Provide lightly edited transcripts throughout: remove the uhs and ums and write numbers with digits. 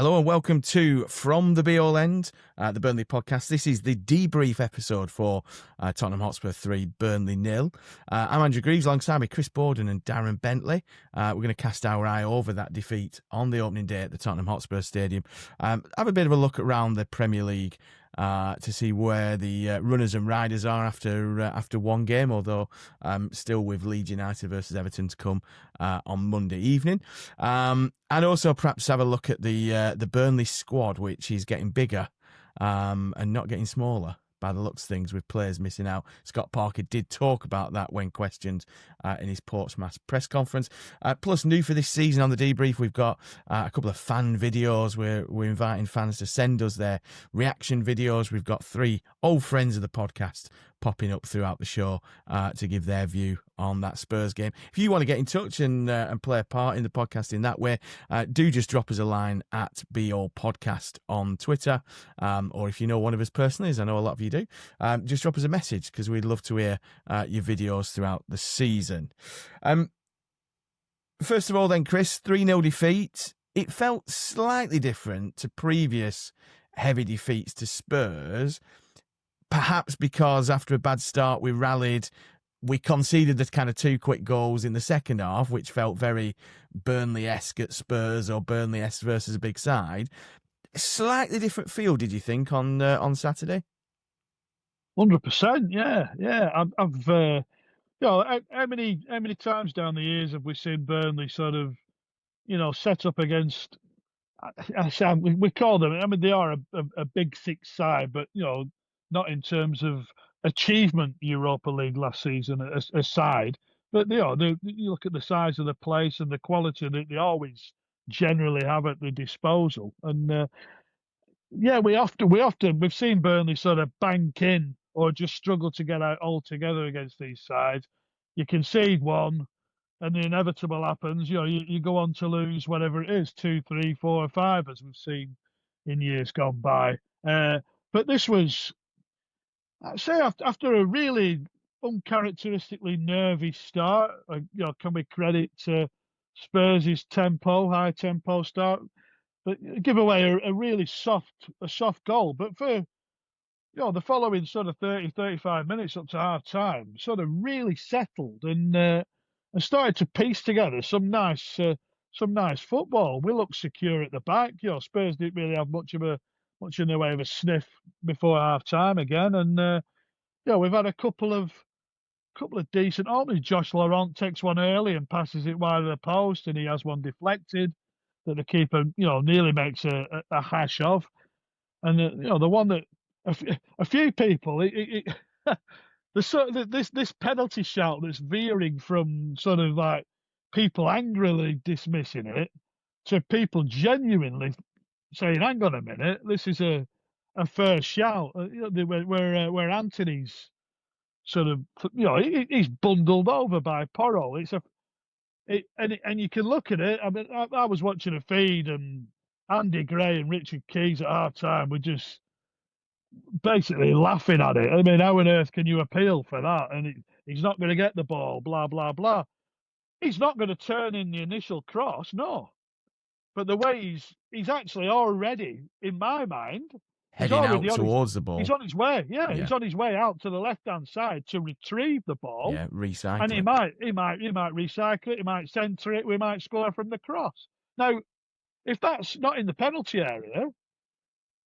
Hello and welcome to From the Be All End, the Burnley podcast. This is the debrief episode for Tottenham Hotspur 3, Burnley 0. I'm Andrew Greaves, alongside me Chris Boden and Darren Bentley. We're going to cast our eye over that defeat on the opening day at the Tottenham Hotspur Stadium. Have a bit of a look around the Premier League to see where the runners and riders are after one game, although still with Leeds United versus Everton to come on Monday evening. And also perhaps have a look at the Burnley squad, which is getting bigger and not getting smaller by the looks of things, with players missing out. Scott Parker did talk about that when questioned in his Portsmouth press conference. Plus, new for this season on the debrief, we've got a couple of fan videos. We're inviting fans to send us their reaction videos. We've got 3 old friends of the podcast popping up throughout the show to give their view on that Spurs game. If you want to get in touch and play a part in the podcast in that way, do just drop us a line at BeAllPodcast on Twitter, or if you know one of us personally, as I know a lot of you do, just drop us a message, because we'd love to hear your videos throughout the season. First of all then, Chris, 3-0 defeat. It felt slightly different to previous heavy defeats to Spurs, perhaps because after a bad start we rallied. We conceded the kind of 2 quick goals in the second half, which felt very Burnley-esque at Spurs, or Burnley-esque versus a big side. Slightly different feel, did you think, on Saturday? 100%, yeah. I've how many times down the years have we seen Burnley sort of, set up against? We call them. I mean, they are a big six side, but not in terms of achievement Europa League last season aside. But you look at the size of the place and the quality that they always generally have at their disposal. And we've seen Burnley sort of bank in or just struggle to get out altogether against these sides. You concede one, and the inevitable happens. You go on to lose whatever it is, 2, 3, 4, or 5, as we've seen in years gone by. But this was, I'd say, after a really uncharacteristically nervy start. Can we credit Spurs' high tempo start? But give away a really soft goal. But for the following sort of 30, 35 minutes up to half time, sort of really settled and started to piece together some nice football. We looked secure at the back. Spurs didn't really have much in the way of a sniff before half time again. And we've had a couple of decent openings. Josh Laurent takes one early and passes it wide of the post, and he has one deflected that the keeper, nearly makes a hash of. And the one that a few people, this penalty shout that's veering from sort of like people angrily dismissing it to people genuinely saying, "Hang on a minute, this is a fair shout." Where Anthony's sort of, he's bundled over by Porro. And you can look at it. I mean, I was watching a feed, and Andy Gray and Richard Keys at half time were just basically laughing at it. I mean, how on earth can you appeal for that? And he's not going to get the ball, blah, blah, blah. He's not going to turn in the initial cross, no. But the way he's actually already, in my mind, Heading out towards the ball. He's on his way, yeah. He's on his way out to the left-hand side to retrieve the ball. Yeah, recycle. And he might recycle it, he might centre it, we might score from the cross. Now, if that's not in the penalty area,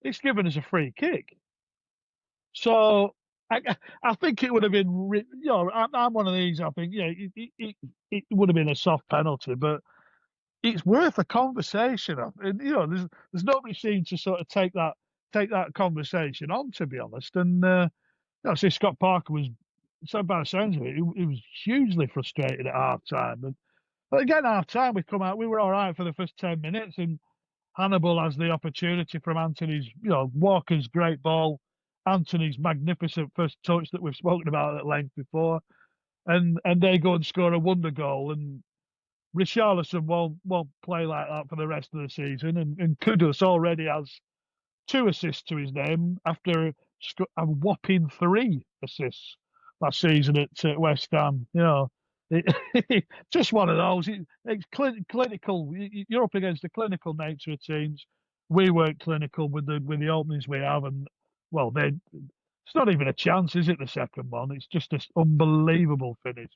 it's given us a free kick. So I think it would have been, I'm one of these. I think, it would have been a soft penalty, but it's worth a conversation. And there's nobody seemed to sort of take that conversation on, to be honest. And I see Scott Parker was, so by the sounds of it, he was hugely frustrated at half time. But again, half time we come out, we were all right for the first 10 minutes, and Hannibal has the opportunity from Anthony's, Walker's great ball, Anthony's magnificent first touch that we've spoken about at length before, and they go and score a wonder goal. And Richarlison won't play like that for the rest of the season. And Kudus already has 2 assists to his name after a whopping 3 assists last season at West Ham. Just one of those. It's clinical. You're up against the clinical nature of teams. we weren't clinical with the openings we have, and well, it's not even a chance, is it? The second one, it's just this unbelievable finish.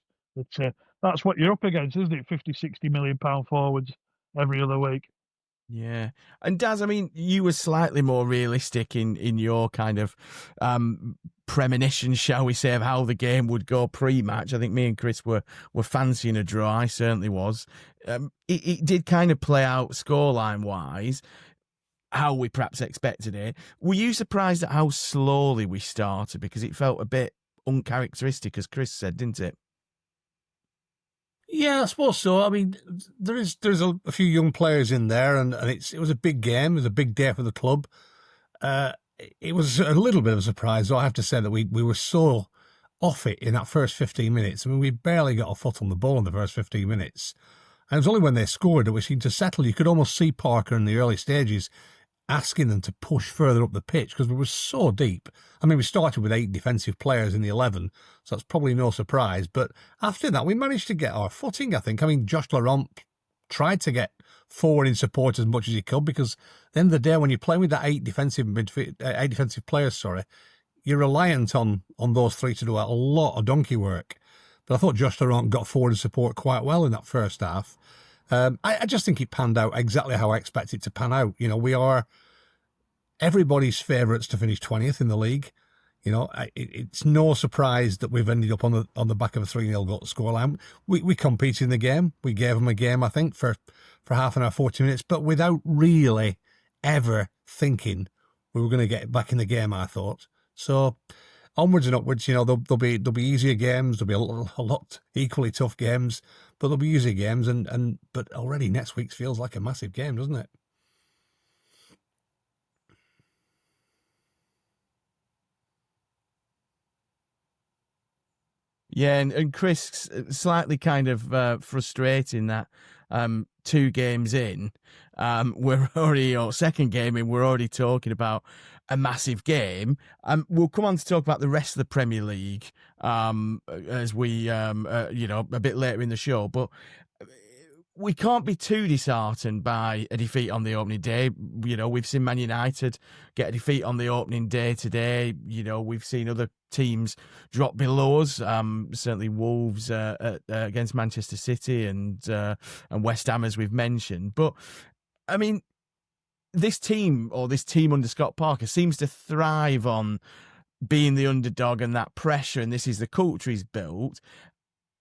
That's what you're up against, isn't it? 50, 60 million pound forwards every other week. Yeah. And Daz, I mean, you were slightly more realistic in your kind of premonition, shall we say, of how the game would go pre-match. I think me and Chris were fancying a draw. I certainly was. It did kind of play out scoreline-wise how we perhaps expected it. Were you surprised at how slowly we started? Because it felt a bit uncharacteristic, as Chris said, didn't it? Yeah, I suppose so. I mean, there's a few young players in there, and it was a big game. It was a big day for the club. It was a little bit of a surprise, though. I have to say that we were so off it in that first 15 minutes. I mean, we barely got a foot on the ball in the first 15 minutes. And it was only when they scored that we seemed to settle. You could almost see Parker in the early stages asking them to push further up the pitch because we were so deep. I mean, we started with 8 defensive players in the 11, so that's probably no surprise. But after that, we managed to get our footing, I think. I mean, Josh Laurent tried to get forward in support as much as he could because at the end of the day, when you're playing with that 8 defensive players, you're reliant on those 3 to do a lot of donkey work. But I thought Josh Laurent got forward in support quite well in that first half. I just think it panned out exactly how I expect it to pan out. You know, we are everybody's favourites to finish 20th in the league. You know, it's no surprise that we've ended up on the back of a 3-0 goal scoreline. We competed in the game. We gave them a game, I think, for half an hour, 40 minutes, but without really ever thinking we were going to get back in the game, I thought. So onwards and upwards, you know, there'll be easier games. There'll be a lot equally tough games, but there'll be easier games. But already next week's feels like a massive game, doesn't it? Yeah, and Chris, slightly kind of frustrating that 2 games in, we're already, or second game in, we're already talking about a massive game. We'll come on to talk about the rest of the Premier League as we, a bit later in the show, but we can't be too disheartened by a defeat on the opening day. You know, we've seen Man United get a defeat on the opening day today. You know, we've seen other teams drop below us. Certainly Wolves against Manchester City and West Ham, as we've mentioned. But, I mean, this team under Scott Parker seems to thrive on being the underdog and that pressure, and this is the culture he's built.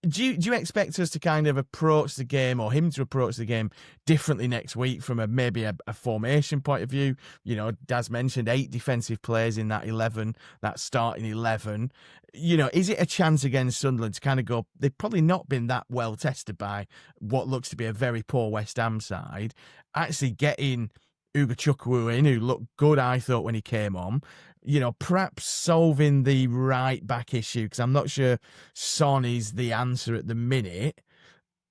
Do you expect us to kind of approach the game, or him to approach the game differently next week from maybe a formation point of view? You know, Daz mentioned 8 defensive players in that 11, that starting 11. You know, is it a chance against Sunderland to kind of go, they've probably not been that well tested by what looks to be a very poor West Ham side, actually getting Ugo Chukwu in, who looked good, I thought, when he came on, you know, perhaps solving the right back issue, because I'm not sure Son is the answer at the minute,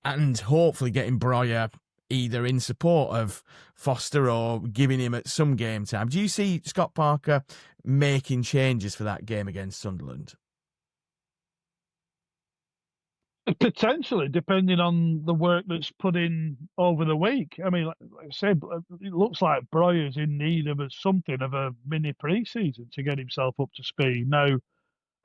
and hopefully getting Breuer either in support of Foster or giving him at some game time. Do you see Scott Parker making changes for that game against Sunderland? Potentially, depending on the work that's put in over the week. I mean, like I said, it looks like Breuer's in need of something of a mini pre-season to get himself up to speed. Now,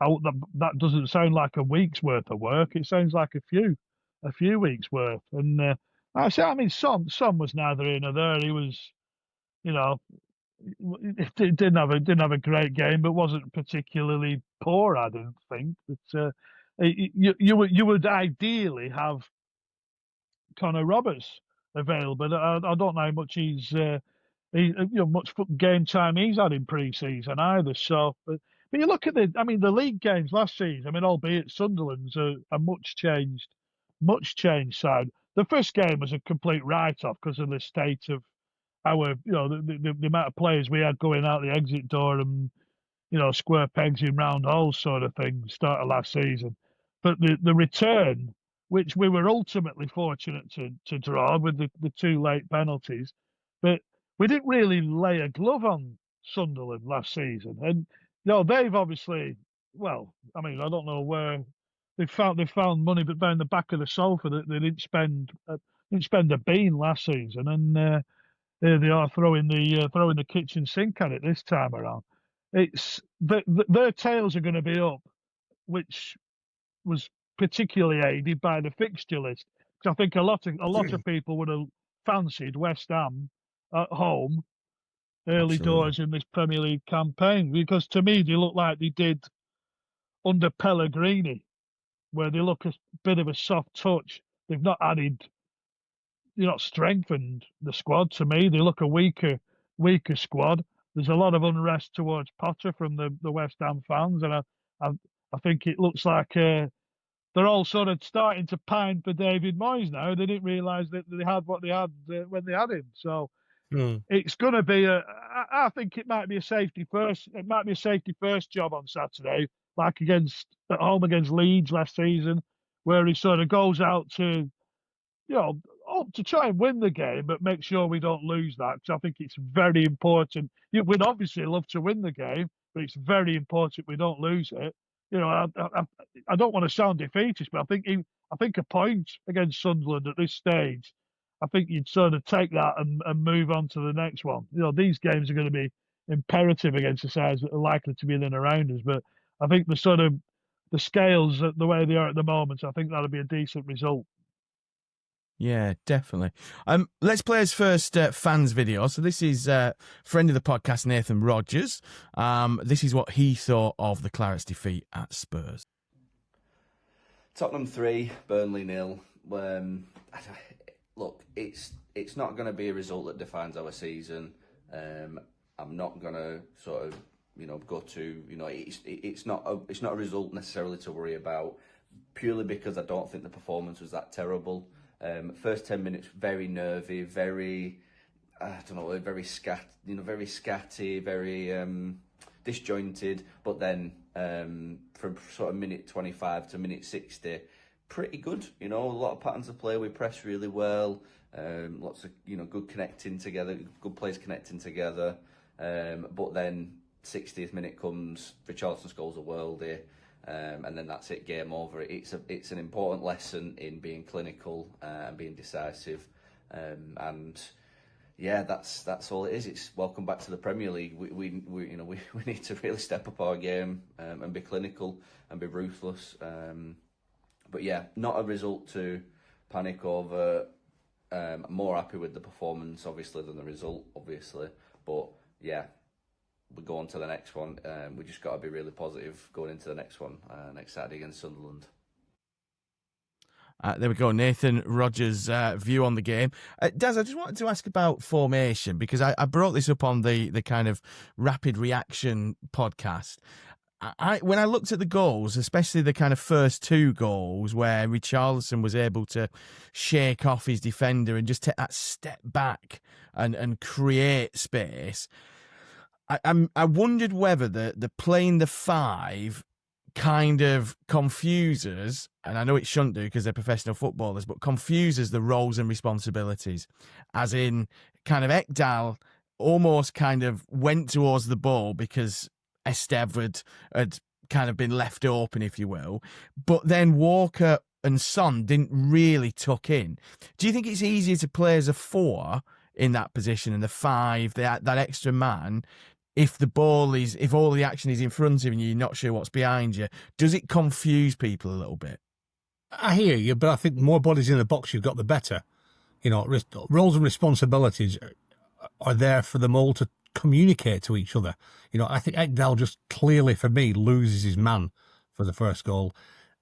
that doesn't sound like a week's worth of work. It sounds like a few weeks worth. And I mean, Son was neither here nor there. He was, you know, it didn't have a great game, but wasn't particularly poor, I didn't think. But you would ideally have Connor Roberts available, but I don't know how much much game time he's had in pre-season either. So, but you look at the league games last season. I mean, albeit Sunderland's a much changed side. The first game was a complete write-off because of the state of our, the amount of players we had going out the exit door and, square pegs in round holes sort of thing, start of last season. But the return, which we were ultimately fortunate to draw with the 2 late penalties, but we didn't really lay a glove on Sunderland last season. And, they've obviously, well, I mean, I don't know where they found money, but down the back of the sofa that they didn't spend a bean last season. And here they are throwing the kitchen sink at it this time around. It's their tails are going to be up, which was particularly aided by the fixture list. Because I think a lot of people would have fancied West Ham at home early Absolutely. doors in this Premier League campaign, because to me they look like they did under Pellegrini, where they look a bit of a soft touch. They've not added, strengthened the squad. To me, they look a weaker squad. There's a lot of unrest towards Potter from the West Ham fans, and I think it looks like they're all sort of starting to pine for David Moyes now. They didn't realise that they had what they had when they had him. So it's going to be I think it might be a safety first. It might be a safety first job on Saturday, like at home against Leeds last season, where he sort of goes out to, to try and win the game, but make sure we don't lose that, because I think it's very important. We'd obviously love to win the game, but it's very important we don't lose it. I don't want to sound defeatist, but I think a point against Sunderland at this stage, I think you'd sort of take that and move on to the next one. These games are going to be imperative against the sides that are likely to be in and around us, but I think the scales, the way they are at the moment, I think that'll be a decent result. Yeah, definitely. Let's play his first fans video. So this is friend of the podcast, Nathan Rogers. This is what he thought of the Clarets' defeat at Spurs. Tottenham 3, Burnley 0. Look, it's not going to be a result that defines our season. I'm not going to sort of go to it's not a result necessarily to worry about, purely because I don't think the performance was that terrible. First 10 minutes, very nervy, very, very scatty, very disjointed. But then from sort of minute 25 to minute 60, pretty good. A lot of patterns of play. We press really well. Lots of good connecting together, good players connecting together. But then 60th minute comes, Richarlison scores a worldie. And then that's it, game over. It's an important lesson in being clinical and being decisive, and yeah, that's all it is. It's welcome back to the Premier League. We need to really step up our game and be clinical and be ruthless. But yeah, not a result to panic over. I'm more happy with the performance, obviously, than the result, obviously. But yeah, we go on to the next one. We just got to be really positive going into the next one, next Saturday against Sunderland. There we go, Nathan Rogers' view on the game. Daz, I just wanted to ask about formation, because I brought this up on the kind of rapid reaction podcast. When I looked at the goals, especially the kind of first two goals where Richarlison was able to shake off his defender and just take that step back and create space, I wondered whether the playing the five kind of confuses, and I know it shouldn't do because they're professional footballers, but confuses the roles and responsibilities. As in, kind of Ekdal almost kind of went towards the ball because Esteve had kind of been left open, if you will, but then Walker and Son didn't really tuck in. Do you think it's easier to play as a 4 in that position and the 5, that extra man, if all the action is in front of you and you're not sure what's behind you? Does it confuse people a little bit? I hear you, but I think the more bodies in the box you've got, the better. Roles and responsibilities are there for them all to communicate to each other. I think Ekdal just clearly, for me, loses his man for the first goal.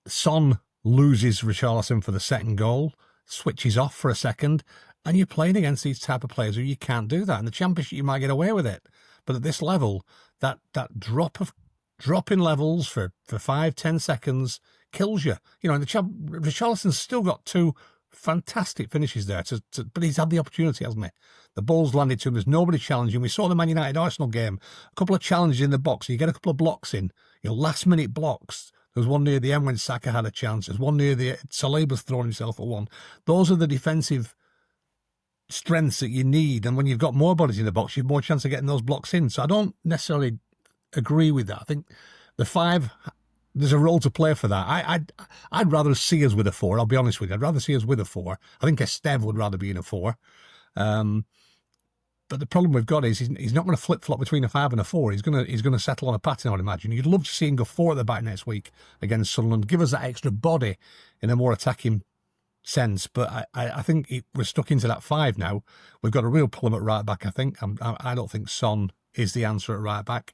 Son loses Richarlison for the second goal, switches off for a second, and you're playing against these type of players who you can't do that. In the Championship, you might get away with it. But at this level, that drop in levels for 5-10 seconds kills you. Richarlison's still got 2 fantastic finishes there, but he's had the opportunity, hasn't he? The ball's landed to him. There's nobody challenging. We saw the Man United Arsenal game, a couple of challenges in the box. You get a couple of blocks in, last minute blocks. There was one near the end when Saka had a chance. There's one near the Saliba's thrown himself at one. Those are the defensive strengths that you need, and when you've got more bodies in the box, you've more chance of getting those blocks in. So I don't necessarily agree with that. I think the 5, there's a role to play for that. I'd rather see us with a 4. I'll be honest with you. I'd rather see us with a 4. I think Esteve would rather be in a 4. But the problem we've got is he's not going to flip flop between a 5 and a 4. He's going to settle on a pattern, I would imagine. You'd love to see him go 4 at the back next week against Sunderland, give us that extra body in a more attacking sense. But I think we're stuck into that 5 now. We've got a real problem at right back. I think I don't think Son is the answer at right back.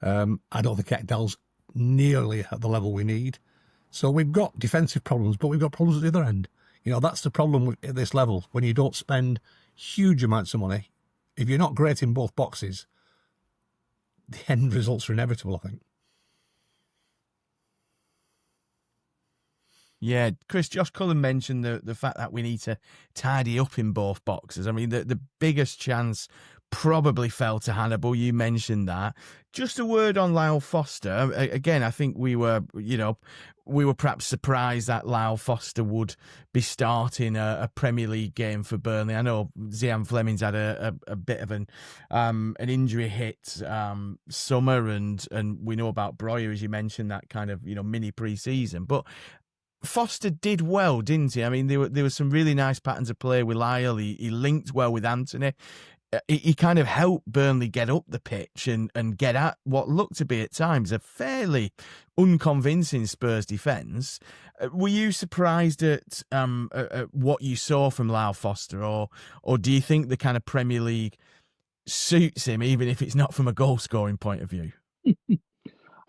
I don't think Ekdal's nearly at the level we need. So we've got defensive problems, but we've got problems at the other end. That's the problem at this level. When you don't spend huge amounts of money, if you're not great in both boxes, the end results are inevitable, I think. Yeah, Chris, Josh Cullen mentioned the fact that we need to tidy up in both boxes. I mean, the biggest chance probably fell to Hannibal. You mentioned that. Just a word on Lyle Foster. Again, I think we were perhaps surprised that Lyle Foster would be starting a Premier League game for Burnley. I know Zian Fleming's had a bit of an injury hit summer, and we know about Breuer, as you mentioned, that kind of mini pre-season, but Foster did well, didn't he? I mean, there were some really nice patterns of play with Lyle. He linked well with Anthony. He kind of helped Burnley get up the pitch and get at what looked to be at times a fairly unconvincing Spurs defence. Were you surprised at what you saw from Lyle Foster, or do you think the kind of Premier League suits him, even if it's not from a goal-scoring point of view?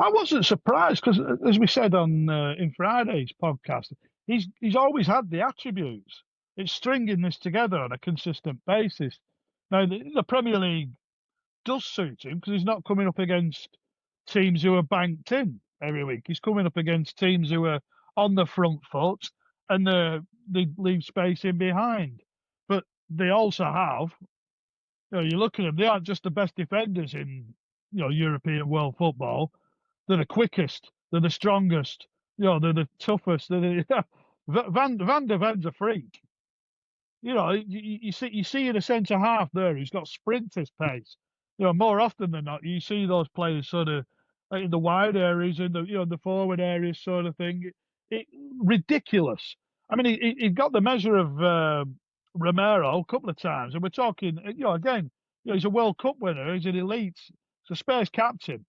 I wasn't surprised because, as we said on in Friday's podcast, he's always had the attributes. It's stringing this together on a consistent basis. Now, the Premier League does suit him because he's not coming up against teams who are banked in every week. He's coming up against teams who are on the front foot and they leave space in behind. But they also have, you look at them, they aren't just the best defenders in European world football. They're the quickest. They're the strongest. They're the toughest. Van der Ven's a freak. You see in a centre half there who's got sprinter's pace. More often than not, you see those players sort of in the wide areas, in the forward areas, sort of thing. Ridiculous. I mean, he got the measure of Romero a couple of times, and we're talking. Again, he's a World Cup winner. He's an elite, he's a Spurs captain,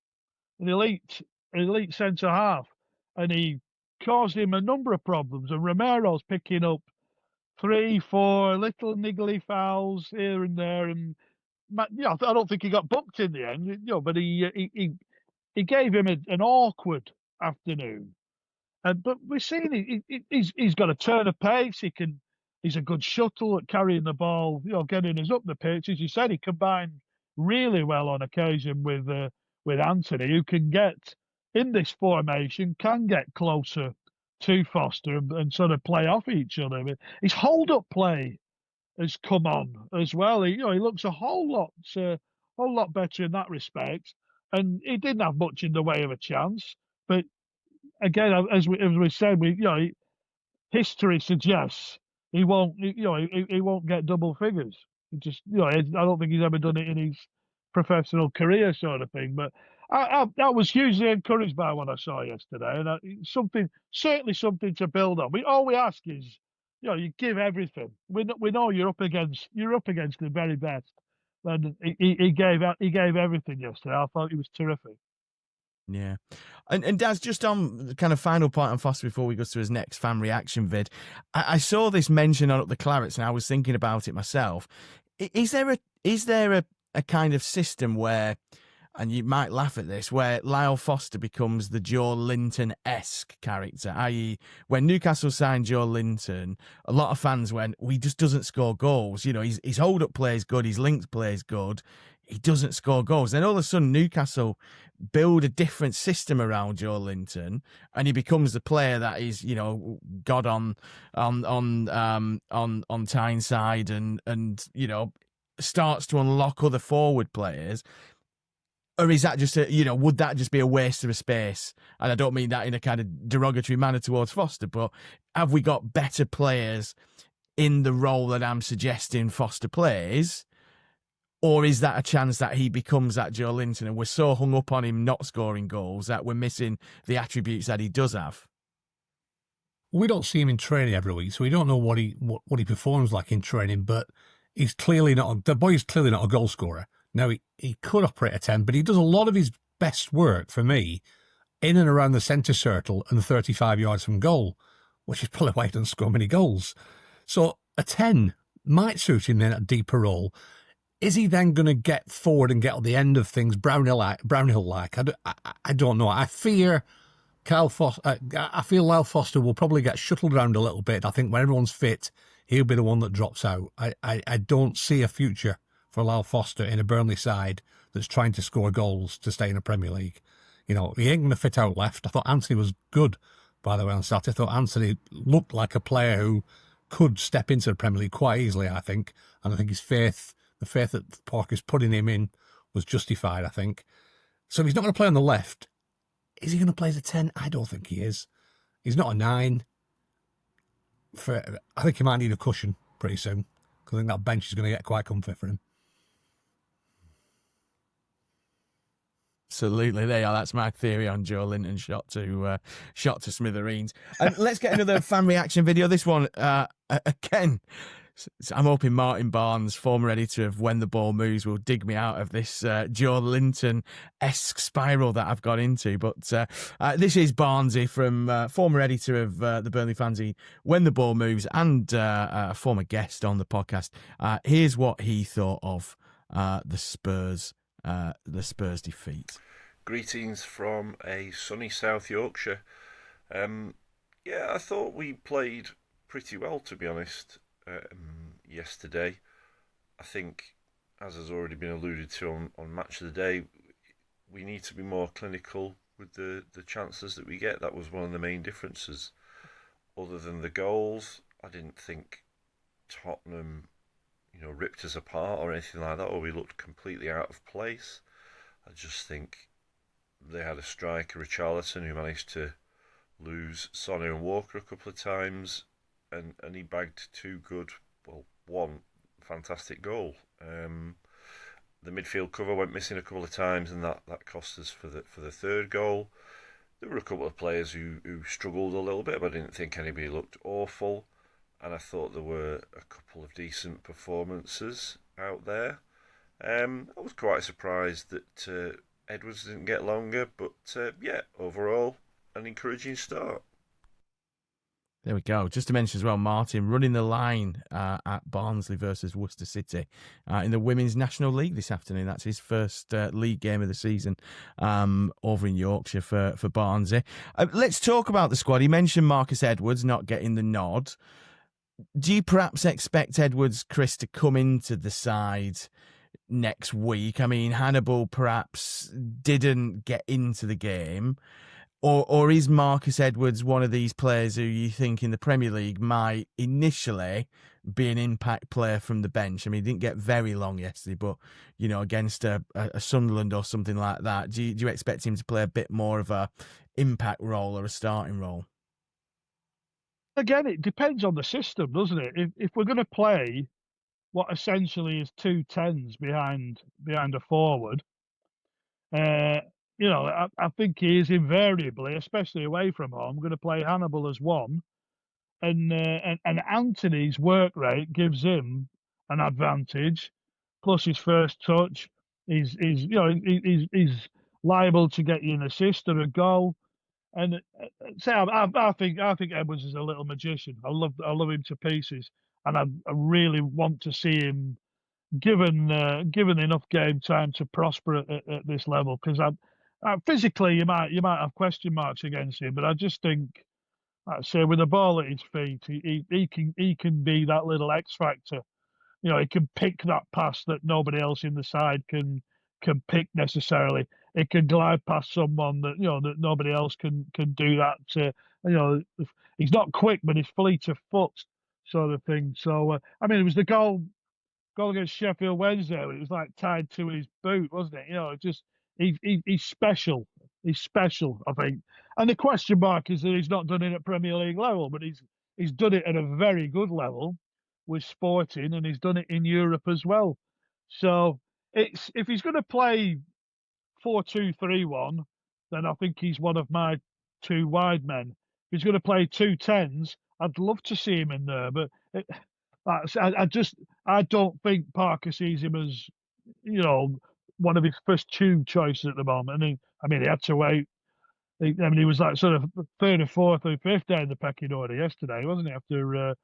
an elite centre half, and he caused him a number of problems. And Romero's picking up 3, 4 little niggly fouls here and there, and I don't think he got booked in the end. But he gave him an awkward afternoon. But we've seen he's got a turn of pace. He's a good shuttle at carrying the ball. Getting us up the pitch. As you said, he combined really well on occasion with Anthony, who can get in this formation, can get closer to Foster and sort of play off each other. His hold-up play has come on as well. He looks a whole lot better in that respect. And he didn't have much in the way of a chance. But again, as we said, history suggests he won't get double figures. I don't think he's ever done it in his professional career, sort of thing. But I was hugely encouraged by what I saw yesterday, and certainly something to build on. All we ask is, you give everything. We know you're up against the very best, and he gave everything yesterday. I thought he was terrific. Yeah. And Daz, just on the kind of final point on Foster before we go to his next fan reaction vid, I saw this mention on Up the Clarets, and I was thinking about it myself. Is there a kind of system where, and you might laugh at this, where Lyle Foster becomes the Joe Linton-esque character, i.e. when Newcastle signed Joe Linton, a lot of fans went, he just doesn't score goals. His hold-up play is good, his linked play is good, he doesn't score goals. Then all of a sudden Newcastle build a different system around Joe Linton, and he becomes the player that is, God on Tyneside and starts to unlock other forward players. Or is that just would that just be a waste of a space? And I don't mean that in a kind of derogatory manner towards Foster, but have we got better players in the role that I'm suggesting Foster plays? Or is that a chance that he becomes that Joe Linton and we're so hung up on him not scoring goals that we're missing the attributes that he does have? We don't see him in training every week, so we don't know what he performs like in training, but he's clearly not. The boy's clearly not a goal scorer. Now he could operate a 10, but he does a lot of his best work for me in and around the centre circle and 35 yards from goal, which is probably why he doesn't score many goals. So a 10 might suit him in a deeper role. Is he then going to get forward and get at the end of things Brownhill-like? I don't know. I fear I feel Lyle Foster will probably get shuttled around a little bit. I think when everyone's fit, he'll be the one that drops out. I don't see a future for Lyle Foster in a Burnley side that's trying to score goals to stay in the Premier League. You know, he ain't going to fit out left. I thought Anthony was good, by the way, on Saturday. I thought Anthony looked like a player who could step into the Premier League quite easily, I think. And I think the faith that Parker's putting him in was justified, I think. So if he's not going to play on the left, is he going to play as a 10? I don't think he is. He's not a 9. I think he might need a cushion pretty soon, because I think that bench is going to get quite comfy for him. Absolutely, there you are. That's my theory on Joe Linton shot to smithereens. Let's get another fan reaction video. This one again. I'm hoping Martin Barnes, former editor of When the Ball Moves, will dig me out of this Joe Linton-esque spiral that I've got into. But this is Barnesy, from former editor of the Burnley fanzine When the Ball Moves, and a former guest on the podcast. Here's what he thought of the Spurs defeat. Greetings from a sunny South Yorkshire. I thought we played pretty well, to be honest. Yesterday, I think, as has already been alluded to on Match of the Day, we need to be more clinical with the chances that we get. That was one of the main differences. Other than the goals, I didn't think Tottenham, ripped us apart or anything like that, or we looked completely out of place. I just think they had a striker, Richarlison, who managed to lose Sonny and Walker a couple of times. And he bagged one fantastic goal. The midfield cover went missing a couple of times, and that cost us for the third goal. There were a couple of players who struggled a little bit, but I didn't think anybody looked awful. And I thought there were a couple of decent performances out there. I was quite surprised that Edwards didn't get longer, but overall, an encouraging start. There we go. Just to mention as well, Martin running the line at Barnsley versus Worcester City in the Women's National League this afternoon. That's his first league game of the season over in Yorkshire for Barnsley. Let's talk about the squad. He mentioned Marcus Edwards not getting the nod. Do you perhaps expect Edwards, Chris, to come into the side next week? I mean, Hannibal perhaps didn't get into the game. Or is Marcus Edwards one of these players who you think in the Premier League might initially be an impact player from the bench? I mean, he didn't get very long yesterday, but, against a Sunderland or something like that, do you expect him to play a bit more of a impact role or a starting role? Again, it depends on the system, doesn't it? If we're going to play what essentially is 2 10s behind a forward, I think he is invariably, especially away from home, going to play Hannibal as one, and Anthony's work rate gives him an advantage. Plus his first touch, he's liable to get you an assist or a goal. And I think Edwards is a little magician. I love him to pieces, and I really want to see him given enough game time to prosper at this level, because physically you might have question marks against him, but I just think, like I say, with the ball at his feet, he can be that little X factor. He can pick that pass that nobody else in the side can pick necessarily. It can glide past someone that that nobody else can do that. He's not quick, but he's fleet of foot, sort of thing. So it was the goal against Sheffield Wednesday. It was like tied to his boot, wasn't it? He's special. He's special, I think. And the question mark is that he's not done it at Premier League level, but he's done it at a very good level with Sporting, and he's done it in Europe as well. So if he's going to play 4-2-3-1, then I think he's one of my 2 wide men. If he's going to play 2 10s, I'd love to see him in there, but I don't think Parker sees him as, one of his first two choices at the moment. He had to wait. He was like sort of third or fourth or fifth down the pecking order yesterday, wasn't he? After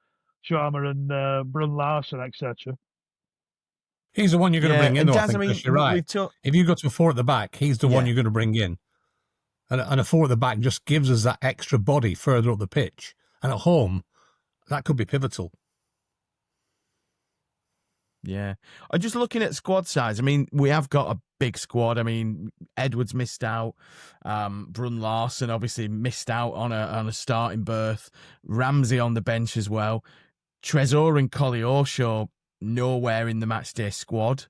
Sharma and Brun Larson, etc. He's the one you're going to bring in, and though, Daz, I think, Chris, you're we've right. If you go to a four at the back, he's the one you're going to bring in. And a four at the back just gives us that extra body further up the pitch. And at home, that could be pivotal. Yeah. I'm just looking at squad size. We have got a big squad. Edwards missed out. Brun Larson obviously missed out on a starting berth. Ramsey on the bench as well. Trezor and Kolio nowhere in the matchday squad.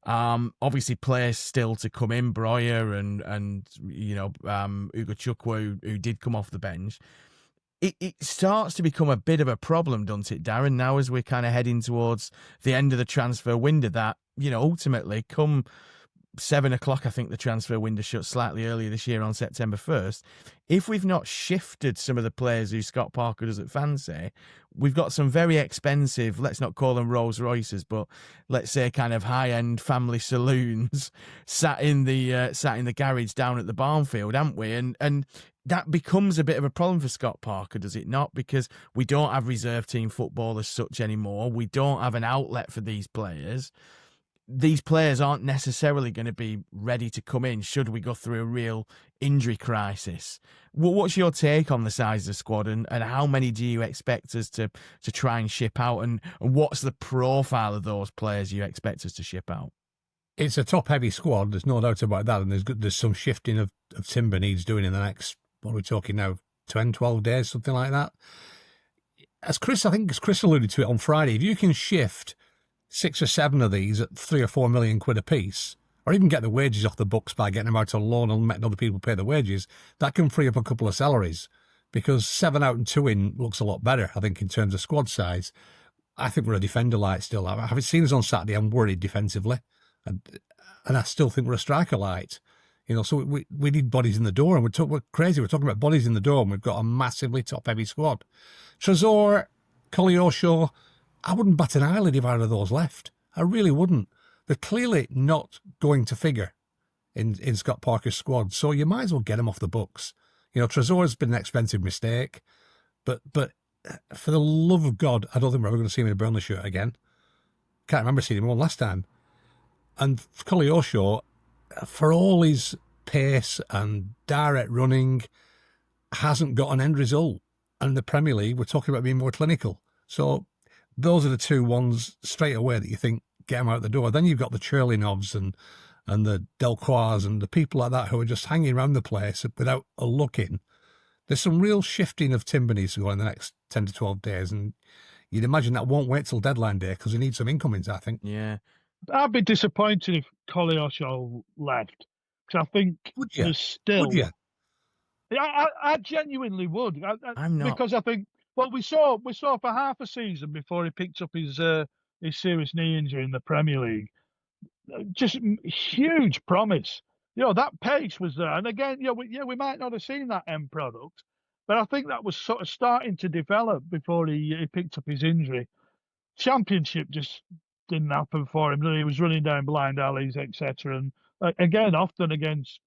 Obviously players still to come in, Breuer and Ugo Chukwu, who did come off the bench. It starts to become a bit of a problem, doesn't it, Darren, now as we're kind of heading towards the end of the transfer window, that, ultimately come 7 o'clock, I think the transfer window shut slightly earlier this year on September 1st. If we've not shifted some of the players who Scott Parker doesn't fancy, we've got some very expensive, let's not call them Rolls Royces, but let's say kind of high-end family saloons sat in the garage down at the Barnfield, haven't we? And that becomes a bit of a problem for Scott Parker, does it not? Because we don't have reserve team football as such anymore. We don't have an outlet for these players. These players aren't necessarily going to be ready to come in should we go through a real injury crisis. What's your take on the size of the squad, and how many do you expect us to try and ship out, and what's the profile of those players you expect us to ship out? It's a top-heavy squad, there's no doubt about that, and there's some shifting of timber needs doing in the next, what are we talking now, 10, 12 days, something like that. As Chris alluded to it on Friday, if you can shift 6 or 7 of these at 3 or 4 million quid a piece, or even get the wages off the books by getting them out on loan and letting other people pay the wages, that can free up a couple of salaries, because 7 out and 2 in looks a lot better, I think, in terms of squad size. I think we're a defender light still. Having seen us on Saturday, I'm worried defensively, and I still think we're a striker light. So we need bodies in the door, and we're crazy. We're talking about bodies in the door, and we've got a massively top-heavy squad. Trezor, Kolio, I wouldn't bat an eyelid if either of those left. I really wouldn't. They're clearly not going to figure in Scott Parker's squad, so you might as well get them off the books. Trezor's been an expensive mistake, but for the love of God, I don't think we're ever going to see him in a Burnley shirt again. Can't remember seeing him one last time. And Kolio, for all his pace and direct running, hasn't got an end result. And in the Premier League, we're talking about being more clinical. So those are the two ones straight away that you think, get them out the door. Then you've got the Cherlinovs and the Delcroix and the people like that who are just hanging around the place without a look in. There's some real shifting of timber needs to go in the next 10 to 12 days. And you'd imagine that won't wait till deadline day, because we need some incomings, I think. Yeah. I'd be disappointed if Kolio left, because I think there's still. Would you? I genuinely would. I'm not, because I think we saw for half a season before he picked up his serious knee injury in the Premier League, just huge promise. That pace was there, and again, we might not have seen that end product, but I think that was sort of starting to develop before he picked up his injury. Championship just didn't happen for him. He was running down blind alleys, etc. And again, often against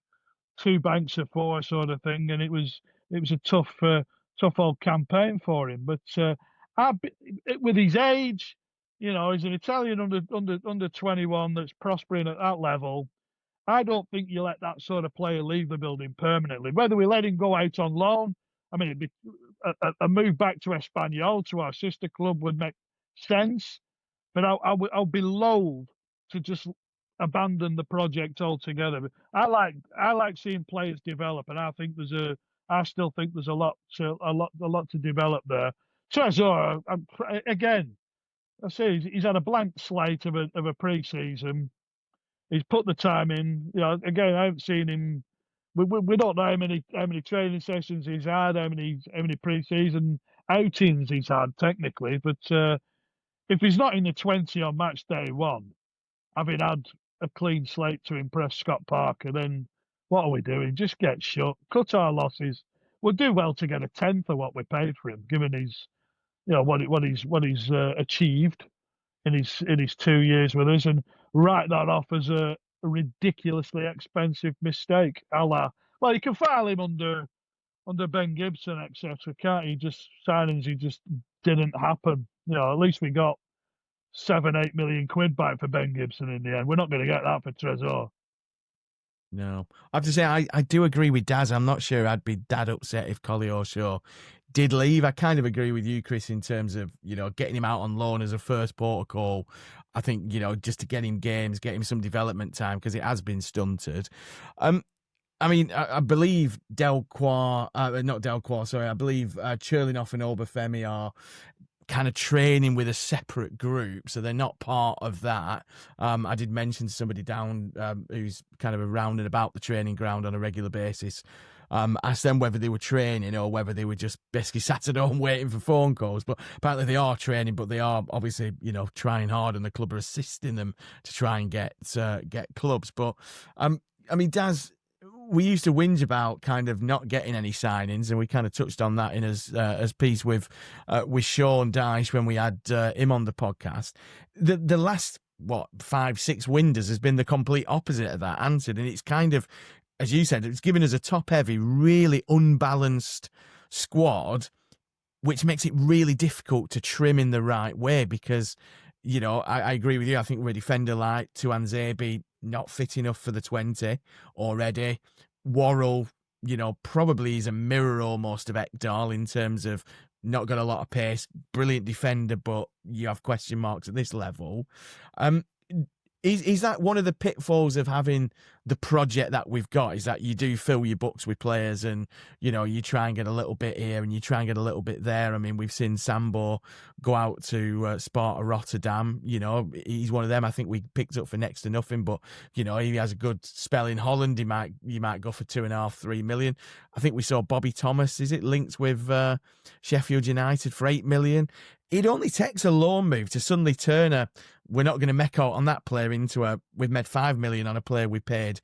2 banks of 4 sort of thing, and it was a tough old campaign for him. But with his age, he's an Italian under 21 that's prospering at that level. I don't think you let that sort of player leave the building permanently. Whether we let him go out on loan, it'd be a move back to Espanyol, to our sister club, would make sense. But I'll be loath to just abandon the project altogether. I like seeing players develop, and I still think there's a lot to develop there. Trezor, again, I say he's had a blank slate of a pre-season. He's put the time in. Again, I haven't seen him. We don't know how many training sessions he's had, how many pre-season outings he's had technically, but. If he's not in the 20 on match day 1, having had a clean slate to impress Scott Parker, then what are we doing? Just get shut, cut our losses. We'll do well to get a tenth of what we paid for him, given what he's achieved in his 2 years with us, and write that off as a ridiculously expensive mistake. Well, you can file him under Ben Gibson, etc. Can't you? Just signings, he just didn't happen. At least we got 7-8 million quid back for Ben Gibson in the end. We're not going to get that for Trezor. No, I have to say I do agree with Daz. I'm not sure I'd be that upset if Kolio Shaw did leave. I kind of agree with you, Chris, in terms of getting him out on loan as a first protocol. I think just to get him games, get him some development time, because it has been stunted. I mean, I believe Delquar, not Delquar, sorry, I believe Cherlinoff and Obafemi are kind of training with a separate group, so they're not part of that. I did mention to somebody down who's kind of around and about the training ground on a regular basis, asked them whether they were training or whether they were just basically sat at home waiting for phone calls. But apparently they are training, but they are obviously trying hard, and the club are assisting them to try and get clubs. But I mean, Daz, we used to whinge about kind of not getting any signings, and we kind of touched on that in as piece with Sean Dyche when we had him on the podcast. The last 5-6 windows has been the complete opposite of that answered, and it's kind of, as you said, it's given us a top-heavy, really unbalanced squad, which makes it really difficult to trim in the right way. Because I agree with you. I think we're a defender like Tuanzebe, not fit enough for the 20 already. Worrell, probably is a mirror almost of Ekdal in terms of not got a lot of pace, brilliant defender, but you have question marks at this level. Is that one of the pitfalls of having the project that we've got, is that you do fill your books with players and, you try and get a little bit here and you try and get a little bit there. I mean, we've seen Sambo go out to Sparta Rotterdam. He's one of them I think we picked up for next to nothing, but, he has a good spell in Holland. You might go for 2.5-3 million. I think we saw Bobby Thomas, is it, linked with Sheffield United for 8 million. It only takes a loan move to suddenly turn we're not going to make out on that player into we've made 5 million on a player we paid,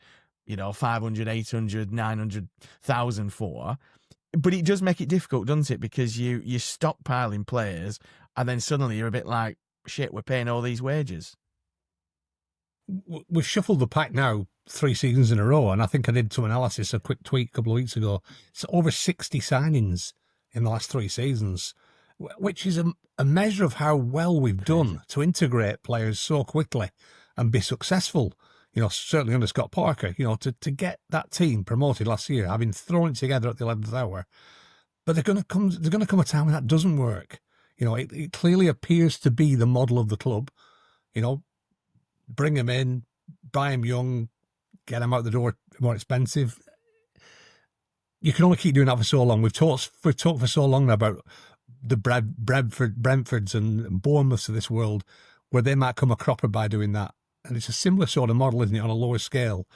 500, 800, 900,000 for. But it does make it difficult, doesn't it? Because you stockpiling players and then suddenly you're a bit like, shit, we're paying all these wages. We've shuffled the pack now 3 seasons in a row, and I think I did some analysis, a quick tweet a couple of weeks ago. It's over 60 signings in the last 3 seasons, which is a measure of how well we've done to integrate players so quickly and be successful. Certainly under Scott Parker, to get that team promoted last year, having thrown it together at the 11th hour. But there's going to come a time when that doesn't work. It clearly appears to be the model of the club. Bring them in, buy them young, get them out the door more expensive. You can only keep doing that for so long. We've talked for so long now about the Brentfords and Bournemouths of this world, where they might come a cropper by doing that. And it's a similar sort of model, isn't it, on a lower scale?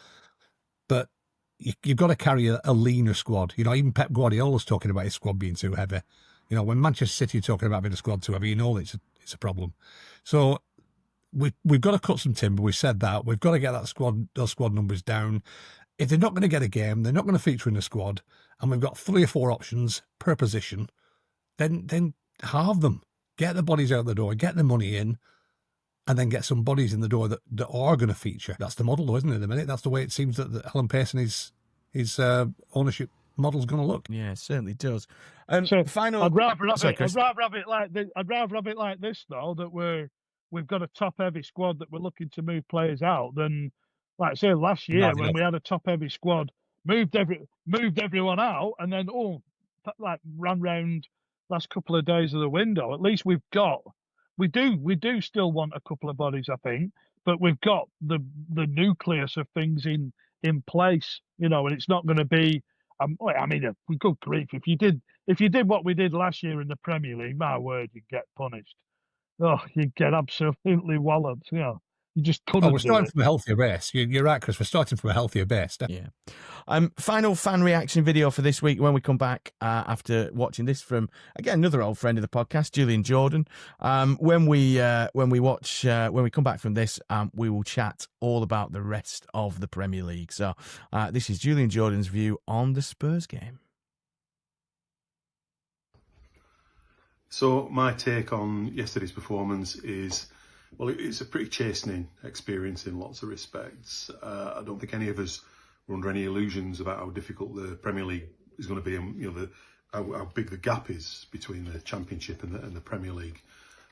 But you've got to carry a leaner squad. Even Pep Guardiola's talking about his squad being too heavy. When Manchester City are talking about having a squad too heavy, it's a problem. So we've got to cut some timber. We've said that. We've got to get those squad numbers down. If they're not going to get a game, they're not going to feature in the squad, and we've got 3 or 4 options per position, then halve them. Get the bodies out the door, get the money in, and then get some bodies in the door that are going to feature. That's the model, though, isn't it, at the minute? That's the way it seems that Alan Pearson, his ownership model is going to look. Yeah, it certainly does. Final. I'd rather have it like this, though, that we've got a top-heavy squad that we're looking to move players out, than, like I say, last year when we had a top-heavy squad, moved everyone out, and then ran round last couple of days of the window. At least we do still want a couple of bodies, I think, but we've got the nucleus of things in place, and it's not going to be. Good grief! If you did what we did last year in the Premier League, my word, you'd get punished. Oh, you'd get absolutely walloped. You just couldn't. We're starting from a healthier base. You're right, Chris. We're starting from a healthier base. Yeah. Final fan reaction video for this week when we come back after watching this from, again, another old friend of the podcast, Julian Jordan. When we come back from this, we will chat all about the rest of the Premier League. So this is Julian Jordan's view on the Spurs game. So my take on yesterday's performance is, well, it's a pretty chastening experience in lots of respects. I don't think any of us were under any illusions about how difficult the Premier League is going to be, and how big the gap is between the Championship and the Premier League.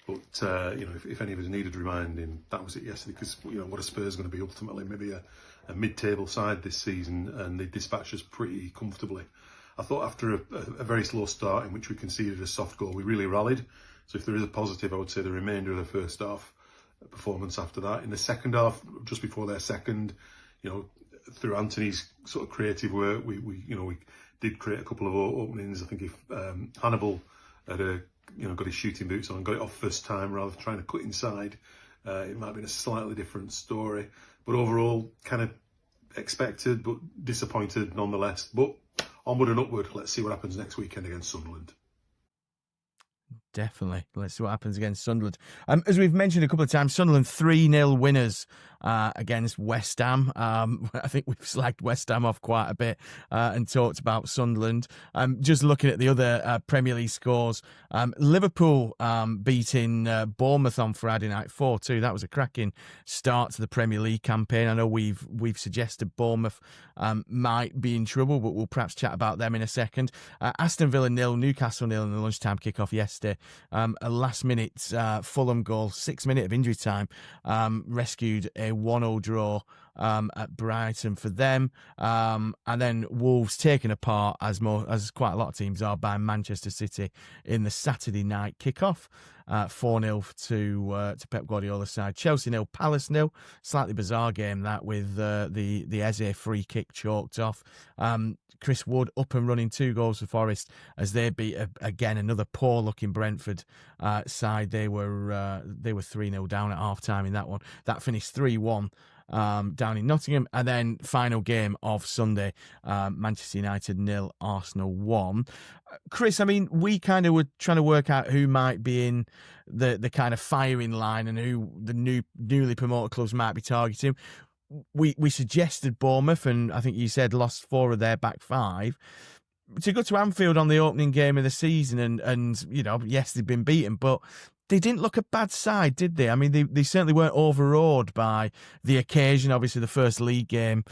But if any of us needed reminding, that was it yesterday. Because what are Spurs going to be ultimately? Maybe a mid-table side this season, and they dispatched us pretty comfortably. I thought after a very slow start in which we conceded a soft goal, we really rallied. So if there is a positive, I would say the remainder of the first half performance after that. In the second half, just before their second, through Anthony's sort of creative work, we did create a couple of openings. I think if Hannibal had got his shooting boots on and got it off first time rather than trying to cut inside, it might have been a slightly different story. But overall, kind of expected, but disappointed nonetheless. But onward and upward. Let's see what happens next weekend against Sunderland. Definitely. Let's see what happens against Sunderland. As we've mentioned a couple of times, Sunderland 3-0 winners against West Ham. I think we've slagged West Ham off quite a bit and talked about Sunderland. Just looking at the other Premier League scores, Liverpool beating Bournemouth on Friday night 4-2. That was a cracking start to the Premier League campaign. I know we've suggested Bournemouth might be in trouble, but we'll perhaps chat about them in a second. Aston Villa 0, Newcastle 0 in the lunchtime kickoff yesterday. A last-minute Fulham goal, 6 minutes of injury time, rescued a 1-0 draw at Brighton for them. And then Wolves taken apart, as quite a lot of teams are, by Manchester City in the Saturday night kickoff. 4-0 to Pep Guardiola's side. Chelsea 0, Palace 0. Slightly bizarre game that, with the Eze free kick chalked off. Chris Wood up and running 2 goals for Forest as they beat again another poor looking Brentford side. They were 3-0 down at half time in that one. That finished 3-1 down in Nottingham. And then final game of Sunday, Manchester United 0, Arsenal 1. Chris, I mean, we kind of were trying to work out who might be in the kind of firing line and who the newly promoted clubs might be targeting. We suggested Bournemouth, and I think you said lost 4 of their back 5. To go to Anfield on the opening game of the season and yes, they've been beaten, but they didn't look a bad side, did they? I mean, they certainly weren't overawed by the occasion. Obviously, the first league game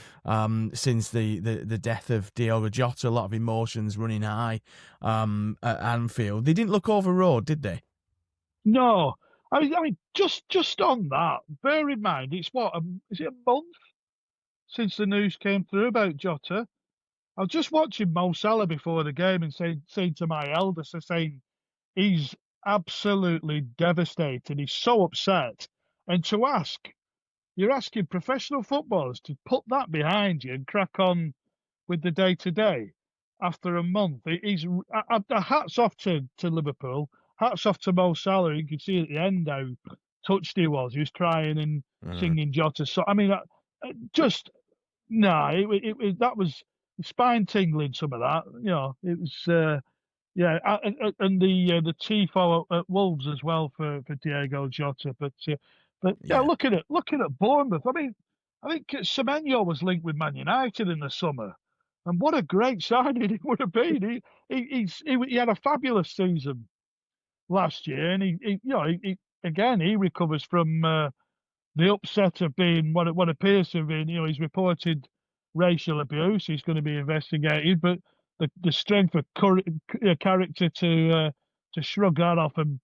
since the death of Diogo Jota, a lot of emotions running high at Anfield. They didn't look overawed, did they? No. I mean, just on that, bear in mind, it's is it a month since the news came through about Jota? I was just watching Mo Salah before the game and saying to my eldest, saying he's absolutely devastated. He's so upset. And you're asking professional footballers to put that behind you and crack on with the day-to-day after a month. Hats off to Liverpool. Hats off to Mo Salah. You could see at the end how touched he was. He was crying and singing Jota. So I mean, that was spine tingling. Some of that, it was. And the tifo at Wolves as well for Diogo Jota. But looking at Bournemouth, I mean, I think Semenyo was linked with Man United in the summer, and what a great signing it would have been. He had a fabulous season last year, and he recovers from the upset of being what appears to have been, he's reported racial abuse. He's going to be investigated, but the strength of character to shrug that off and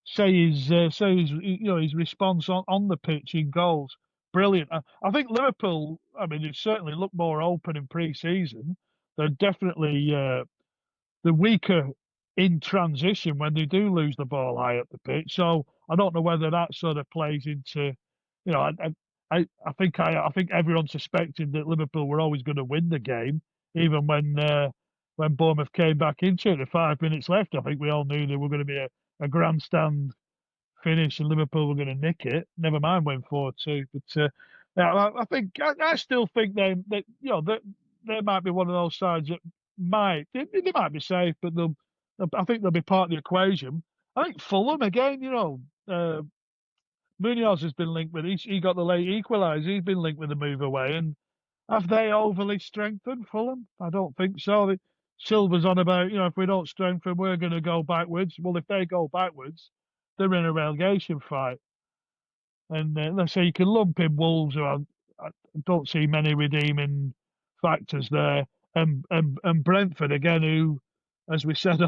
say his response on the pitch in goals, brilliant. I think Liverpool, I mean, they've certainly looked more open in pre-season. They're definitely the weaker in transition when they do lose the ball high up the pitch. So I don't know whether that sort of plays into, I think everyone suspected that Liverpool were always going to win the game, even when Bournemouth came back into it. With 5 minutes left, I think we all knew there were going to be a grandstand finish and Liverpool were going to nick it. Never mind when 4-2. But I still think they might be one of those sides that they might be safe, but I think they'll be part of the equation. I think Fulham again, Munoz has been linked with. He got the late equaliser. He's been linked with the move away. And have they overly strengthened Fulham? I don't think so. Silver's on about, if we don't strengthen, we're going to go backwards. Well, if they go backwards, they're in a relegation fight. And let's say you can lump in Wolves, who I don't see many redeeming factors there, and Brentford again, who, as we said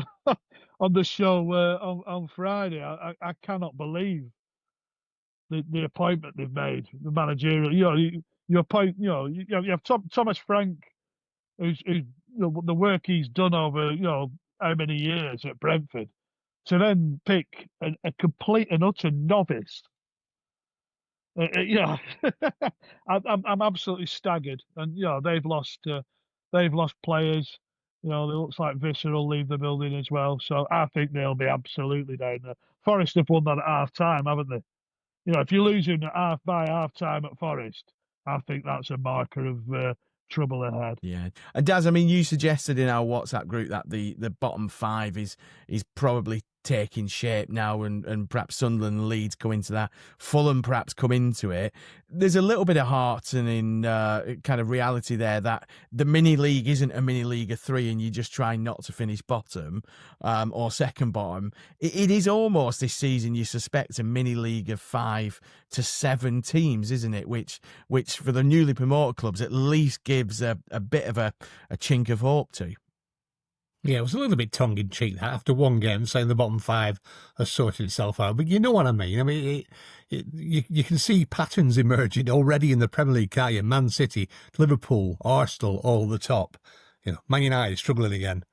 on the show on Friday, I cannot believe the appointment they've made, the managerial. You appoint, you have Thomas Frank, who's the work he's done over how many years at Brentford, to then pick a complete and utter novice. I'm absolutely staggered, and they've lost players. It looks like Visser will leave the building as well. So I think they'll be absolutely down there. Forest have won that at half time, haven't they? If you're losing by half time at Forest, I think that's a marker of trouble ahead. Yeah. And Daz, I mean, you suggested in our WhatsApp group that the bottom five is probably taking shape now, and perhaps Sunderland and Leeds go into that. Fulham perhaps come into it. There's a little bit of heartening kind of reality there that the mini league isn't a mini league of three and you just try not to finish bottom or second bottom. It is almost this season, you suspect, a mini league of 5 to 7 teams, isn't it? Which for the newly promoted clubs at least gives a bit of a chink of hope to. Yeah, it was a little bit tongue-in-cheek that after one game saying the bottom 5 has sorted itself out. But you know what I mean. I mean, you can see patterns emerging already in the Premier League, can't you? Man City, Liverpool, Arsenal, all the top. Man United struggling again.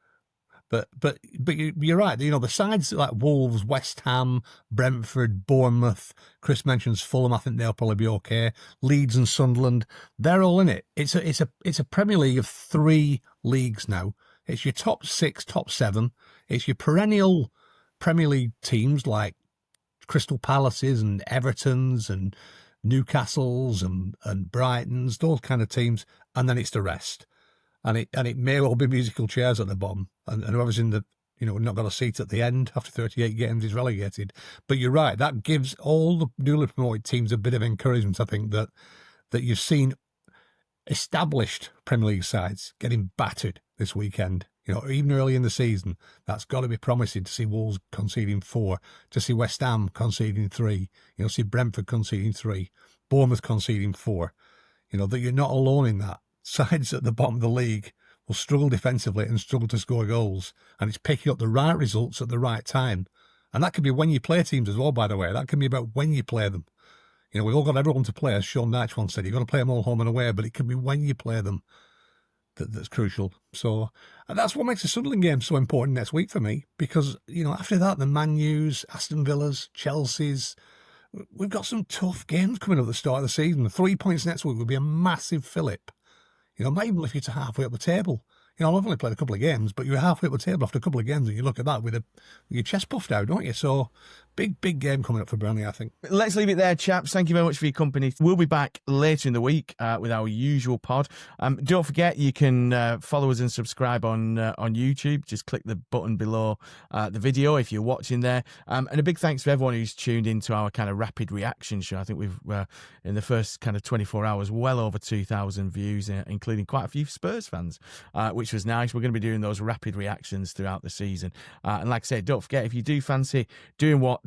But you're right. The sides like Wolves, West Ham, Brentford, Bournemouth. Chris mentions Fulham. I think they'll probably be okay. Leeds and Sunderland, they're all in it. It's a Premier League of 3 leagues now. It's your top 6, top 7. It's your perennial Premier League teams like Crystal Palaces and Evertons and Newcastles and Brightons, those kind of teams. And then it's the rest. And it may well be musical chairs at the bottom. And whoever's in the, not got a seat at the end after 38 games is relegated. But you're right. That gives all the newly promoted teams a bit of encouragement, I think, that you've seen established Premier League sides getting battered this weekend. Even early in the season, that's got to be promising to see Wolves conceding 4, to see West Ham conceding 3, see Brentford conceding 3, Bournemouth conceding 4. That you're not alone in that. Sides at the bottom of the league will struggle defensively and struggle to score goals, and it's picking up the right results at the right time. And that could be when you play teams as well, by the way. That can be about when you play them. We've all got everyone to play, as Sean Dyche once said. You've got to play them all home and away, but it can be when you play them that's crucial. So, and that's what makes the Sunderland game so important next week for me, because, after that, the Man U's, Aston Villa's, Chelsea's, we've got some tough games coming up at the start of the season. 3 points next week would be a massive fillip. Might even lift you to halfway up the table. I've only played a couple of games, but you're halfway up the table after a couple of games, and you look at that with your chest puffed out, don't you? So, big game coming up for Burnley, I think. Let's leave it there, chaps. Thank you very much for your company. We'll be back later in the week with our usual pod. Don't forget, you can follow us and subscribe on YouTube. Just click the button below the video if you're watching there. And a big thanks to everyone who's tuned into our kind of rapid reaction show. I think we've, in the first kind of 24 hours, well over 2,000 views, including quite a few Spurs fans, which was nice. We're going to be doing those rapid reactions throughout the season. And like I said, don't forget, if you do fancy doing what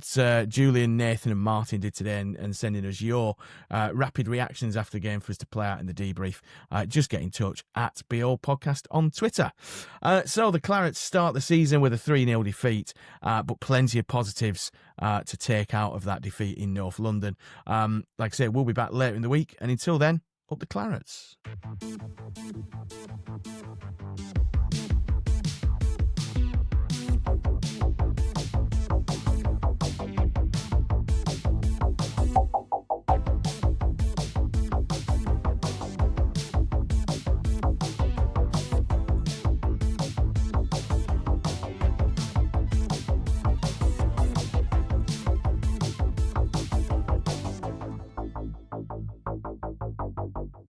Julian, Nathan and Martin did today and sending us your rapid reactions after the game for us to play out in the debrief, just get in touch at BO Podcast on Twitter. So the Clarets start the season with a 3-0 defeat, but plenty of positives to take out of that defeat in North London. Like I said, we'll be back later in the week, and until then, up the Clarets.